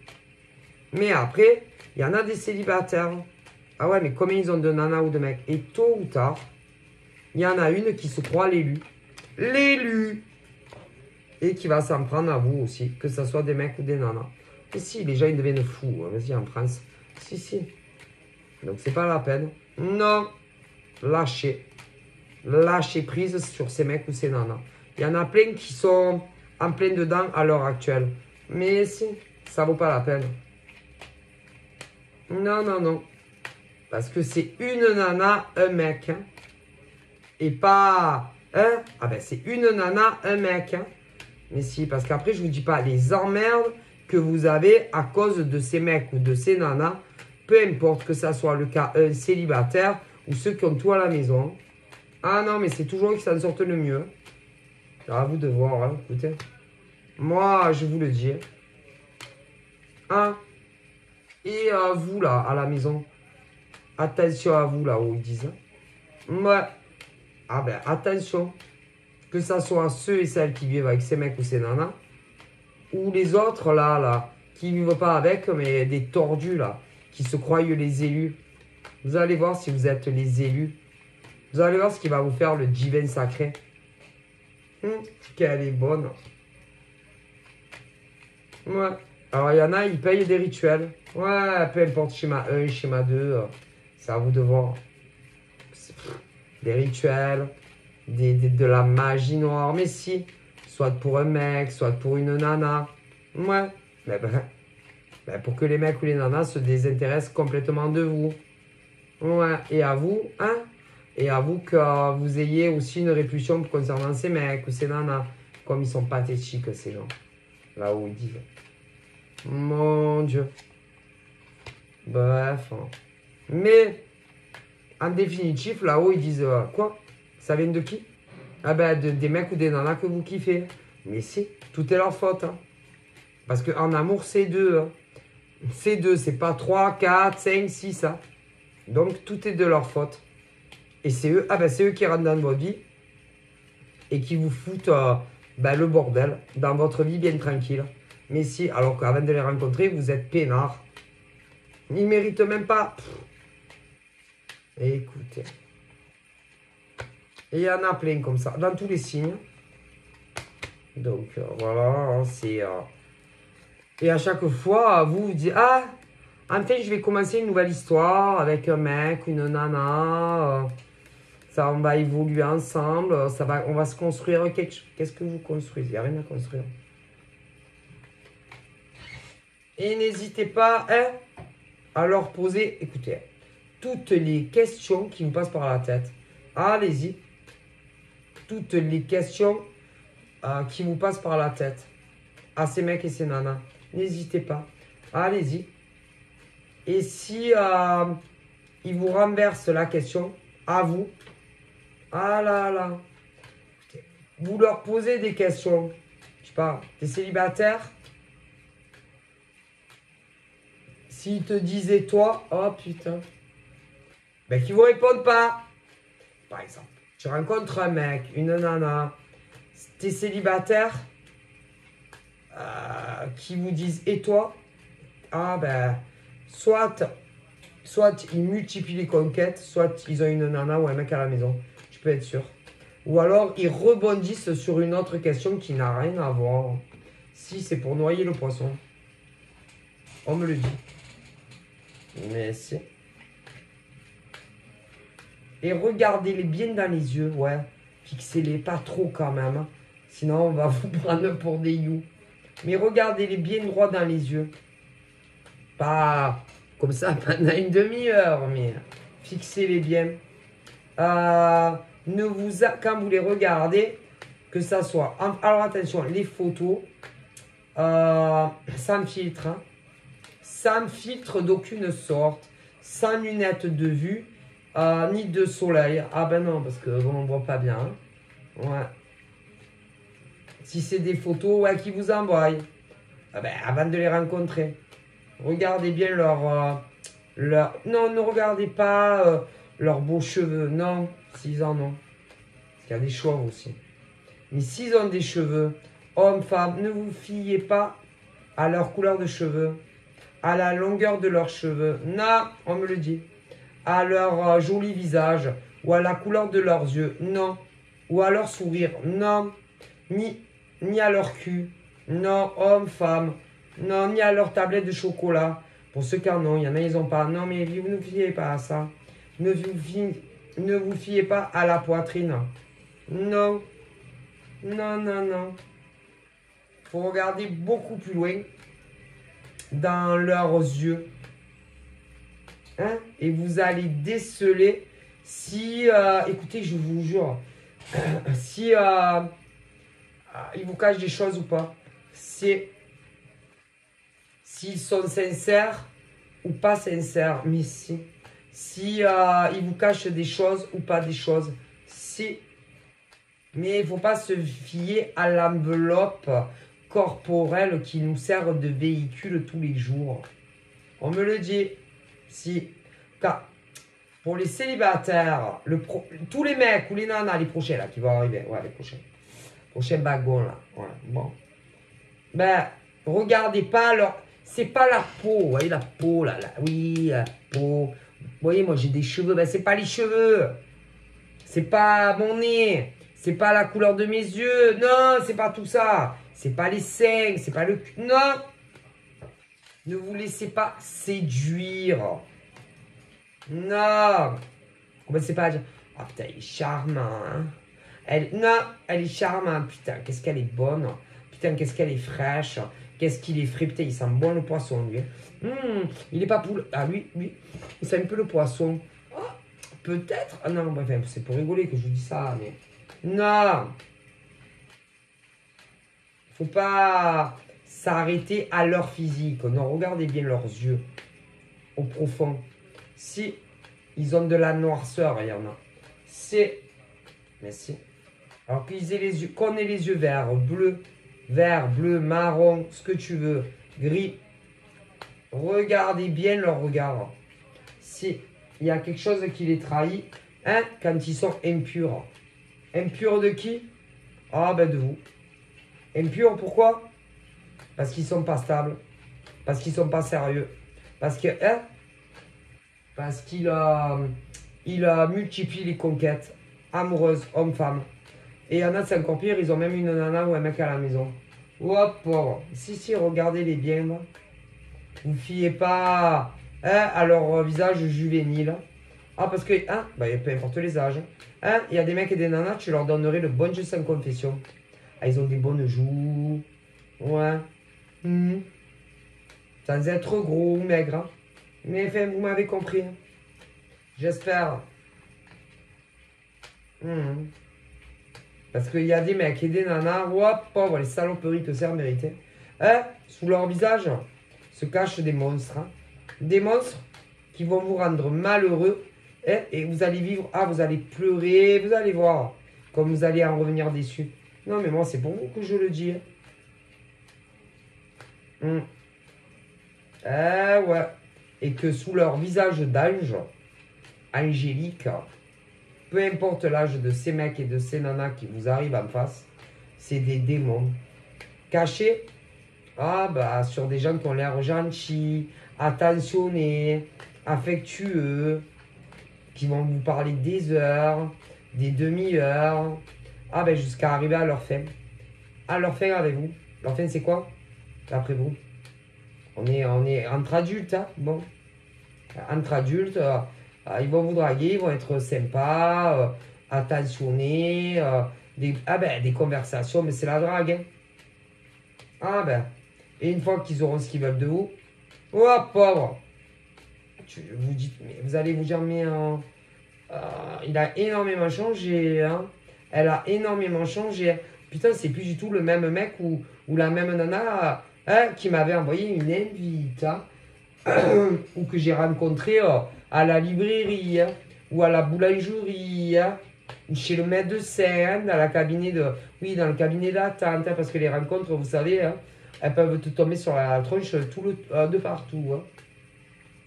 Mais après, il y en a des célibataires. Ah ouais, mais combien ils ont de nanas ou de mecs? Et tôt ou tard, il y en a une qui se croit l'élu. L'élu! Et qui va s'en prendre à vous aussi, que ce soit des mecs ou des nanas. Et si, les gens, ils deviennent fous. Hein. Vas-y, en France. Si, si. Donc, c'est pas la peine. Non. Lâchez. Lâchez prise sur ces mecs ou ces nanas. Il y en a plein qui sont en plein dedans à l'heure actuelle. Mais si, ça vaut pas la peine. Non, non, non. Parce que c'est une nana, un mec. Hein. Et pas... Hein? Ah ben, c'est une nana, un mec. Hein. Mais si, parce qu'après, je vous dis pas les emmerdes que vous avez à cause de ces mecs ou de ces nanas, peu importe que ça soit le cas célibataire ou ceux qui ont tout à la maison. Ah non, mais c'est toujours eux qui s'en sortent le mieux. À vous de voir, hein, écoutez. Moi, je vous le dis. Hein. Et vous, là, à la maison. Attention à vous, là, où ils disent. Ouais. Ah ben, attention. Que ça soit ceux et celles qui vivent avec ces mecs ou ces nanas. Ou les autres, là, qui ne vivent pas avec, mais des tordus, là. Qui se croient les élus. Vous allez voir si vous êtes les élus. Vous allez voir ce qui va vous faire le divin sacré. Qu'elle est bonne. Ouais. Alors, il y en a, ils payent des rituels. Ouais, peu importe, schéma 1, schéma 2. C'est à vous de voir. Des rituels, de la magie noire. Mais si, soit pour un mec, soit pour une nana. Ouais. Mais pour que les mecs ou les nanas se désintéressent complètement de vous. Ouais. Et à vous, hein? Et à vous que vous ayez aussi une répulsion concernant ces mecs ou ces nanas. Comme ils sont pathétiques, ces gens. Là où ils disent. Mon Dieu. Bref. Mais, en définitif, là-haut, ils disent quoi? Ça vient de qui? Ah ben, des mecs ou des nanas que vous kiffez. Mais si, tout est leur faute. Hein. Parce qu'en amour, c'est deux. Hein. C'est deux, c'est pas 3, 4, 5, 6. Hein. Donc, tout est de leur faute. Et c'est eux, c'est eux qui rentrent dans votre vie et qui vous foutent le bordel dans votre vie bien tranquille. Mais si, alors qu'avant de les rencontrer, vous êtes peinards. Ils ne méritent même pas. Écoutez. Et il y en a plein comme ça, dans tous les signes. Donc voilà, c'est... Et à chaque fois, vous dites, ah, enfin, je vais commencer une nouvelle histoire avec un mec, une nana. Ça, on va évoluer ensemble. On va se construire quelque chose. Qu'est-ce que vous construisez? Il n'y a rien à construire. Et n'hésitez pas à leur poser, écoutez, toutes les questions qui vous passent par la tête. Allez-y. Toutes les questions qui vous passent par la tête. À ces mecs et ces nanas. N'hésitez pas. Allez-y. Et si ils vous renversent la question, à vous. Ah là là. Vous leur posez des questions. Je sais pas, t'es célibataire? S'ils te disaient toi, oh putain. Ben qu'ils vous répondent pas. Par exemple, tu rencontres un mec, une nana, t'es célibataire, qui vous disent et toi? Ah ben, soit ils multiplient les conquêtes, soit ils ont une nana ou un mec à la maison. Je peux être sûr. Ou alors ils rebondissent sur une autre question qui n'a rien à voir. Si c'est pour noyer le poisson. On me le dit. Mais si. Et regardez-les bien dans les yeux, ouais. Fixez-les pas trop quand même. Hein. Sinon, on va vous prendre pour des you. Mais regardez-les bien droit dans les yeux. Pas comme ça pendant une demi-heure, mais fixez-les bien. Quand vous les regardez, que ça soit... Alors attention, les photos, sans filtre. Hein. Sans filtre d'aucune sorte. Sans lunettes de vue. Ni de soleil. Ah ben non, parce que bon, on ne voit pas bien. Hein. Ouais. Si c'est des photos qui vous envoient, avant de les rencontrer, regardez bien leur... Non, ne regardez pas leurs beaux cheveux. Non, s'ils en ont. Parce qu'il y a des chauves aussi. Mais s'ils ont des cheveux, hommes, femmes, ne vous fiez pas à leur couleur de cheveux, à la longueur de leurs cheveux. Non, on me le dit. À leur joli visage, ou à la couleur de leurs yeux. Non. Ou à leur sourire. Non. Ni à leur cul. Non, homme, femme. Non, ni à leur tablette de chocolat. Pour ceux qui en ont, il y en a, ils n'ont pas. Non, mais vous ne vous fiez pas à ça. Ne vous fiez pas à la poitrine. Non. Non, non, non. Il faut regarder beaucoup plus loin dans leurs yeux. Hein? Et vous allez déceler si, écoutez, je vous jure, si ils vous cachent des choses ou pas. C'est s'ils sont sincères ou pas sincères. Mais si ils vous cachent des choses ou pas des choses. Si. Mais il ne faut pas se fier à l'enveloppe corporelle qui nous sert de véhicule tous les jours. On me le dit. Si. Car pour les célibataires, tous les mecs ou les nanas, les prochains là, qui vont arriver. Ouais, les prochains. Prochains bagons là. Ouais, bon. Ben, regardez pas leur... C'est pas la peau, vous voyez la peau là, oui, la peau. Vous voyez, moi j'ai des cheveux, ben c'est pas les cheveux. C'est pas mon nez. C'est pas la couleur de mes yeux. Non, c'est pas tout ça. C'est pas les seins, c'est pas le... Non. Ne vous laissez pas séduire. Non. Commencez pas à dire, ah putain, il est charmant, hein. Non, elle est charmante, putain, qu'est-ce qu'elle est bonne. Putain, qu'est-ce qu'elle est fraîche. Qu'est-ce qu'il est frais. Putain, il sent bon le poisson, lui. Il est pas poule. Ah, lui, il sent un peu le poisson. Oh, peut-être. Ah non, bref, c'est pour rigoler que je vous dis ça, mais... Non. Faut pas s'arrêter à leur physique. Non, regardez bien leurs yeux. Au profond. Si ils ont de la noirceur, il y en a. C'est... Mais si. Alors qu'ils aient les yeux... Qu'on ait les yeux verts, bleus. Vert, bleu, marron, ce que tu veux, gris. Regardez bien leur regard. Si il y a quelque chose qui les trahit, hein, quand ils sont impurs. Impurs de qui? Ah ben de vous. Impurs pourquoi? Parce qu'ils sont pas stables. Parce qu'ils sont pas sérieux. Parce que, hein? Parce qu'il a multiplié les conquêtes amoureuses, hommes-femmes. Et il y en a, c'est encore pire, ils ont même une nana ou un mec à la maison. Hop, oh. Si, regardez-les bien. Là. Vous ne fiez pas à leur visage juvénile. Ah, parce que, peu importe les âges. Il y a des mecs et des nanas, tu leur donnerais le bon Dieu sans confession. Ah, ils ont des bonnes joues. Ouais. Sans être gros ou maigre. Hein. Mais enfin, vous m'avez compris. Hein. J'espère. Parce qu'il y a des mecs et des nanas, pauvres, les saloperies que c'est mérité. Sous leur visage se cachent des monstres. Hein. Des monstres qui vont vous rendre malheureux. Et vous allez vivre, vous allez pleurer, vous allez voir. Comme vous allez en revenir déçus. Non, mais moi, c'est pour vous que je le dis. Ouais. Et que sous leur visage d'ange, angélique, peu importe l'âge de ces mecs et de ces nanas qui vous arrivent en face, c'est des démons. Cachés, sur des gens qui ont l'air gentils, attentionnés, affectueux, qui vont vous parler des heures, des demi-heures, jusqu'à arriver à leur fin. À leur fin avec vous. Leur fin, c'est quoi? D'après vous? On est entre adultes, hein? Bon. Entre adultes... ils vont vous draguer, ils vont être sympas, attentionnés, des conversations, mais c'est la drague. Hein. Et une fois qu'ils auront ce qu'ils veulent de vous, pauvre. Vous allez vous dire, mais il a énormément changé. Hein. Elle a énormément changé. Putain, c'est plus du tout le même mec ou la même nana qui m'avait envoyé une invite. Hein. Ou que j'ai rencontré à la librairie, hein, ou à la boulangerie, hein, ou chez le médecin, hein, dans le cabinet d'attente, hein, parce que les rencontres, vous savez, hein, elles peuvent te tomber sur la tronche de partout. Hein.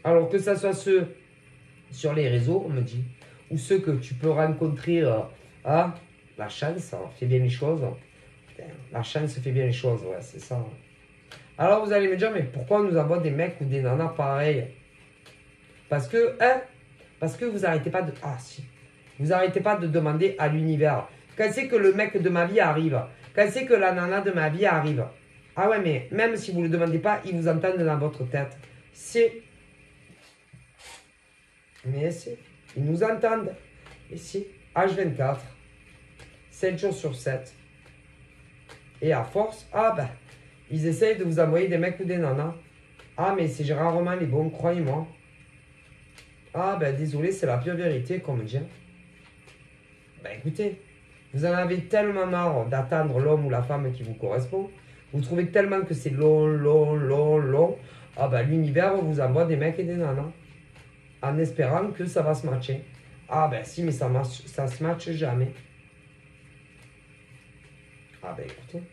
Alors que ça soit ceux sur les réseaux, on me dit, ou ceux que tu peux rencontrer, la chance fait bien les choses. La chance fait bien les choses, ouais, c'est ça. Alors vous allez me dire, mais pourquoi nous avons des mecs ou des nanas pareils? Parce que vous n'arrêtez pas de... Vous n'arrêtez pas de demander à l'univers. Quand c'est que le mec de ma vie arrive? Quand c'est que la nana de ma vie arrive? Ah ouais, mais même si vous ne le demandez pas, ils vous entendent dans votre tête. Mais si, ils nous entendent. Et si, H24, 7 jours sur 7. Et à force, ils essayent de vous envoyer des mecs ou des nanas. Mais c'est rarement les bons, croyez-moi. Désolé, c'est la pire vérité, qu'on me dit. Écoutez, vous en avez tellement marre d'attendre l'homme ou la femme qui vous correspond. Vous trouvez tellement que c'est long. L'univers vous envoie des mecs et des nanas. En espérant que ça va se matcher. Ah ben si, mais ça marche, ça se matche jamais. Ah ben écoutez.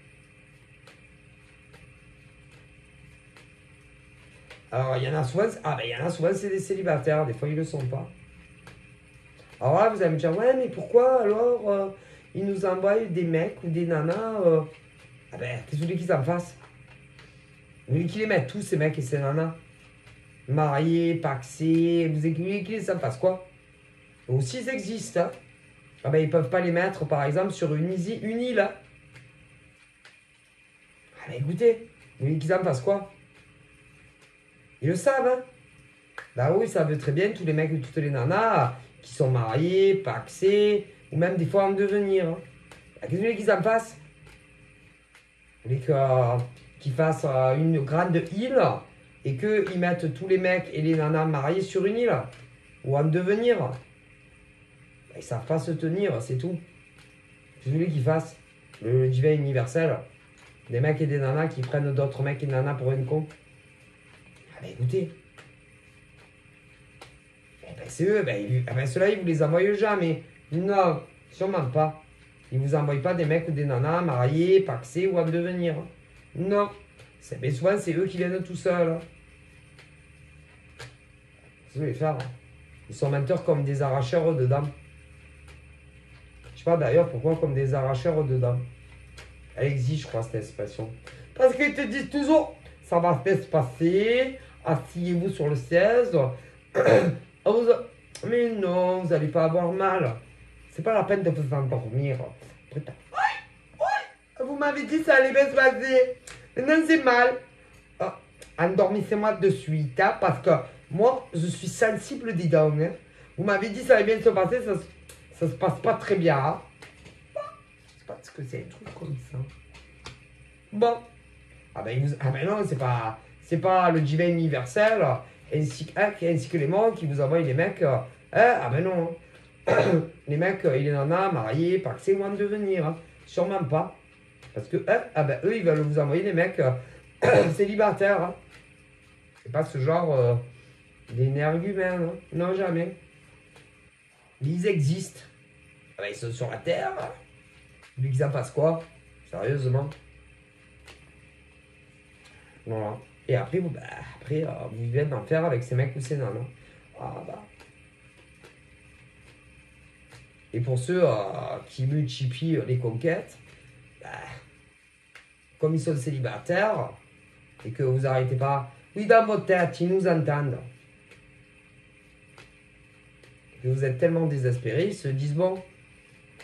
Alors il y en a souvent, ah ben il y en a souvent c'est des célibataires, des fois ils le sont pas. Alors là vous allez me dire, ouais mais pourquoi alors ils nous envoient des mecs ou des nanas Ah ben qu'est-ce que vous voulez qu'ils en fassent? Vous voulez qu'ils les mettent tous ces mecs et ces nanas? Mariés, paxés, vous voulez qu'ils les en fassent quoi? Aussi ils existent, hein. Ah ben ils peuvent pas les mettre par exemple sur une île, hein. Ah ben écoutez, vous voulez qu'ils en fassent quoi? Ils le savent, hein. Bah oui, ils savent très bien, tous les mecs et toutes les nanas qui sont mariés, paxés, ou même des fois en devenir, hein. Bah, qu'est-ce que vous voulez qu'ils en fassent? Vous voulez qu'ils fassent une grande île et qu'ils mettent tous les mecs et les nanas mariés sur une île? Ou en devenir? Bah, ils savent pas se tenir, c'est tout. Qu'est-ce que vous voulez qu'ils fassent? Le divin universel. Des mecs et des nanas qui prennent d'autres mecs et nanas pour une con. Ah bah écoutez. Eh ben c'est eux, ceux-là, ils vous les envoient jamais. Non, sûrement pas. Ils vous envoient pas des mecs ou des nanas mariés, paxés ou en devenir. Non. Mais souvent, c'est eux qui viennent tout seuls. Qu'est-ce que vous voulez faire? Ils sont menteurs comme des arracheurs dedans. Je sais pas d'ailleurs pourquoi comme des arracheurs dedans. Elle existe, je crois, cette expression. Parce qu'ils te disent toujours, ça va bien se passer, asseyez-vous sur le siège. Mais non, vous n'allez pas avoir mal. C'est pas la peine de vous endormir. Putain. Ouais, vous m'avez dit ça allait bien se passer. Maintenant c'est mal. Endormissez-moi de suite, hein, parce que moi, je suis sensible des dents. Hein. Vous m'avez dit ça allait bien se passer, ça se passe pas très bien. Hein. Je sais pas ce que c'est, un truc comme ça. Bon. Ah ben non, c'est pas le divin universel ainsi que les morts qui vous envoient les mecs. Ah ben non. Les mecs, il en a mariés, paxés ou en devenir. Hein. Sûrement pas. Parce que eux, ils veulent vous envoyer des mecs célibataires. Hein. C'est pas ce genre d'énergumènes. Hein. Non, jamais. Mais ils existent. Ah ben, ils sont sur la terre. Hein. Vous voulez qu'ils en fassent quoi? Sérieusement. Voilà. Et après, vous vivez d'enfer avec ces mecs ou ces nanas. Ah bah. Et pour ceux qui multiplient les conquêtes, bah, comme ils sont célibataires, et que vous n'arrêtez pas, oui, dans votre tête, ils nous entendent. Que vous êtes tellement désespérés, ils se disent, bon,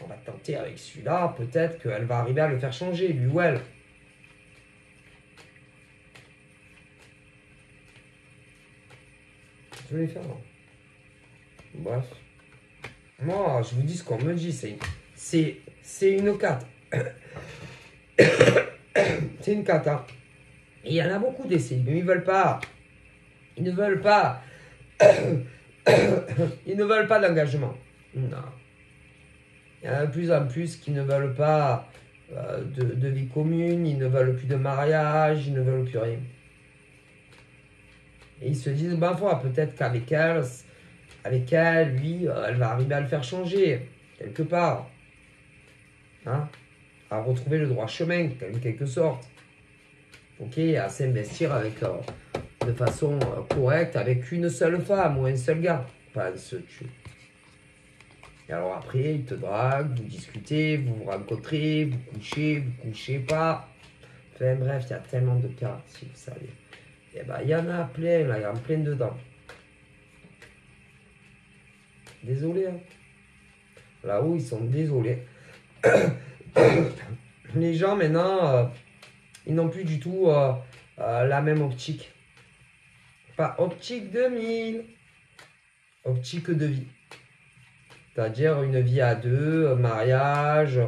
on va tenter avec celui-là, peut-être qu'elle va arriver à le faire changer, lui ou elle. Je vais les faire, non. Bref. Moi, je vous dis ce qu'on me dit, c'est une cata. C'est une cata. Et il y en a beaucoup d'essais, mais ils veulent pas. Ils ne veulent pas. Ils ne veulent pas d'engagement. Non. Il y en a de plus en plus qui ne veulent pas de vie commune, ils ne veulent plus de mariage, ils ne veulent plus rien. Et ils se disent, ben voilà, peut-être qu'avec elle, lui, elle va arriver à le faire changer, quelque part. Hein? À retrouver le droit chemin, en quelque sorte. Ok, à s'investir avec, de façon correcte avec une seule femme ou un seul gars. Pas un seul tue. Et alors après, il te drague, vous discutez, vous vous rencontrez, vous couchez pas. Enfin bref, il y a tellement de cas, si vous savez. Et ben, il y en a plein, là, il y en a plein dedans. Désolé, hein. Là-haut, ils sont désolés. Les gens, maintenant, ils n'ont plus du tout la même optique. Pas optique 2000. Optique de vie. C'est-à-dire une vie à deux, mariage,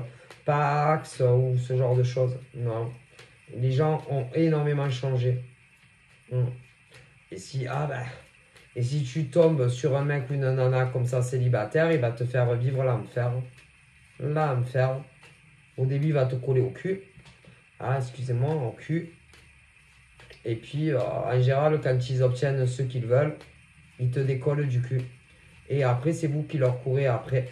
pax ou ce genre de choses. Non. Les gens ont énormément changé. Et si tu tombes sur un mec ou une nana comme ça célibataire, il va te faire vivre l'enfer. L'enfer. Au début, il va te coller au cul. Ah, excusez-moi, au cul. Et puis, en général, quand ils obtiennent ce qu'ils veulent, ils te décollent du cul. Et après, c'est vous qui leur courez après.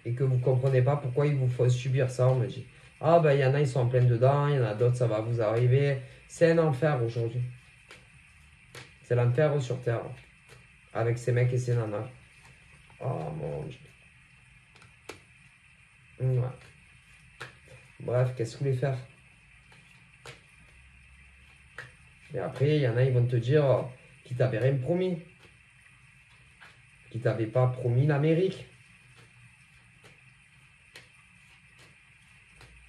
Et que vous ne comprenez pas pourquoi ils vous font subir ça, on me dit. Ah ben, il y en a, ils sont en plein dedans, il y en a d'autres, ça va vous arriver. C'est un enfer aujourd'hui. C'est l'enfer sur Terre. Avec ces mecs et ces nanas. Oh mon Dieu. Ouais. Bref, qu'est-ce que vous voulez faire? Et après, il y en a, ils vont te dire qu'ils t'avaient rien promis. Qu'ils t'avaient pas promis l'Amérique.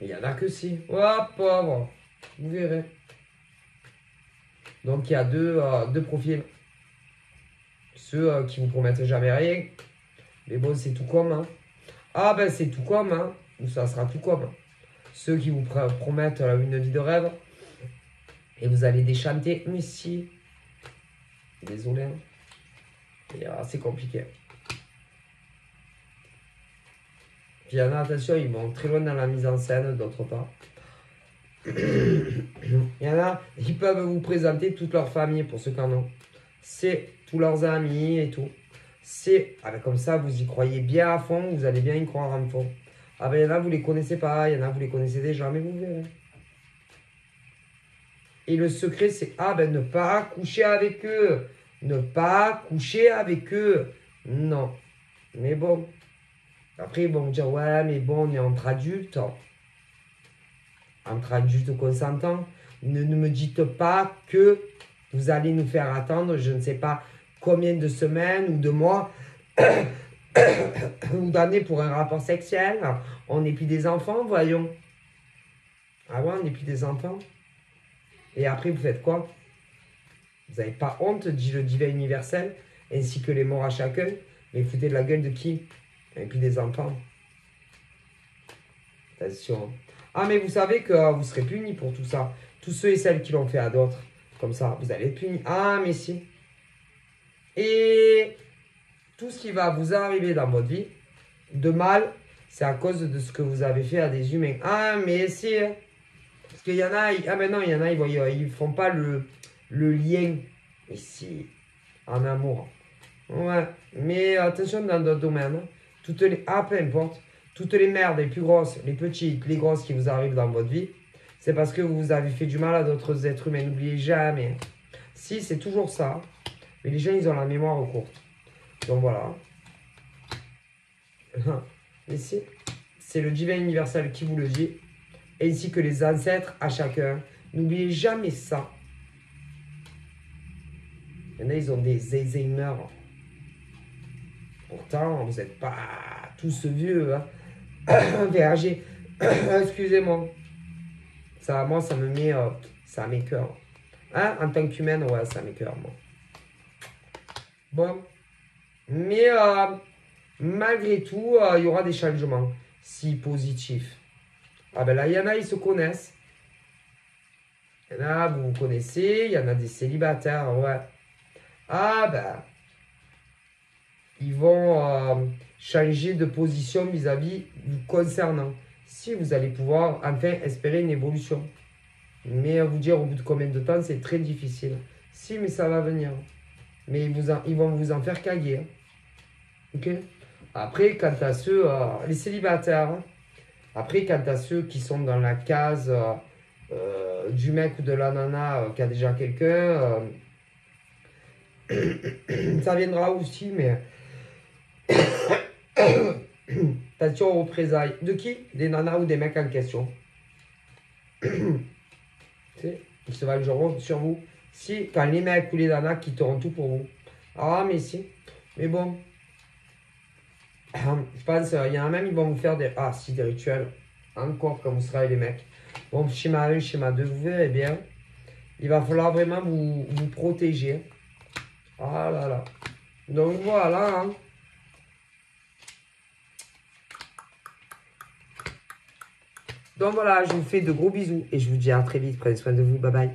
Il y en a que si. Oh, pauvre. Vous verrez. Donc, il y a deux profils. Ceux qui vous promettent jamais rien. Mais bon, c'est tout comme. Hein. Ah ben, c'est tout comme. Hein. Ou ça sera tout comme. Ceux qui vous promettent une vie de rêve. Et vous allez déchanter. Mais si. Désolé. Hein. C'est compliqué. Puis il y en a, attention, ils vont très loin dans la mise en scène, d'autre part. Il y en a, ils peuvent vous présenter toute leur famille pour ceux qui en ont. C'est tous leurs amis et tout. C'est, comme ça, vous y croyez bien à fond, vous allez bien y croire en fond. Ah ben il y en a, vous les connaissez pas, il y en a, vous les connaissez déjà, mais vous verrez. Et le secret, c'est, ne pas coucher avec eux. Ne pas coucher avec eux. Non. Mais bon. Après, ils vont me dire, ouais, mais bon, on est entre adultes. Entre adultes consentants. Ne me dites pas que vous allez nous faire attendre, je ne sais pas combien de semaines ou de mois ou d'années pour un rapport sexuel. On n'est plus des enfants, voyons. Ah ouais, on n'est plus des enfants. Et après, vous faites quoi? Vous n'avez pas honte, dit le divin universel, ainsi que les morts à chacun. Mais foutez de la gueule de qui? Et puis des enfants. Attention. Ah, mais vous savez que vous serez punis pour tout ça. Tous ceux et celles qui l'ont fait à d'autres. Comme ça, vous allez être punis. Ah, mais si. Et tout ce qui va vous arriver dans votre vie, de mal, c'est à cause de ce que vous avez fait à des humains. Ah, mais si. Parce qu'il y en a, non, il y en a, ils font pas le lien ici, en amour. Ouais, mais attention dans d'autres domaines. Peu importe. Toutes les merdes, les plus grosses, les petites, les grosses qui vous arrivent dans votre vie, c'est parce que vous avez fait du mal à d'autres êtres humains. N'oubliez jamais. Si, c'est toujours ça. Mais les gens, ils ont la mémoire courte. Donc voilà. Ici, c'est le divin universel qui vous le dit. Ainsi que les ancêtres à chacun. N'oubliez jamais ça. Il y en a, ils ont des Alzheimer. Pourtant, vous n'êtes pas tous vieux. Hein. VRG. Excusez-moi. Ça, moi, ça me met... ça m'écoeure. Hein? En tant qu'humaine, ouais, ça m'écoeure, moi. Bon. Mais malgré tout, il y aura des changements. Si positifs. Ah ben là, il y en a, ils se connaissent. Il y en a, vous vous connaissez. Il y en a des célibataires, ouais. Ah ben... Ils vont changer de position vis-à-vis vous concernant. Si vous allez pouvoir enfin espérer une évolution. Mais vous dire au bout de combien de temps, c'est très difficile. Si, mais ça va venir. Mais ils vont vous en faire caguer. Hein. Ok? Après, quant à ceux, les célibataires, hein. Après, quant à ceux qui sont dans la case du mec ou de la nana qui a déjà quelqu'un, ça viendra aussi, mais... Attention aux représailles. De qui? Des nanas ou des mecs en question. Ils se vengeront sur vous. Si, quand les mecs ou les nanas quitteront tout pour vous. Ah, mais si. Mais bon. Je pense, il y en a même, ils vont vous faire des... Ah, si, des rituels. Encore quand vous serez avec les mecs. Bon, schéma 1, schéma 2, vous verrez bien. Il va falloir vraiment vous protéger. Ah là là. Donc voilà, hein. Donc voilà, je vous fais de gros bisous et je vous dis à très vite. Prenez soin de vous. Bye bye.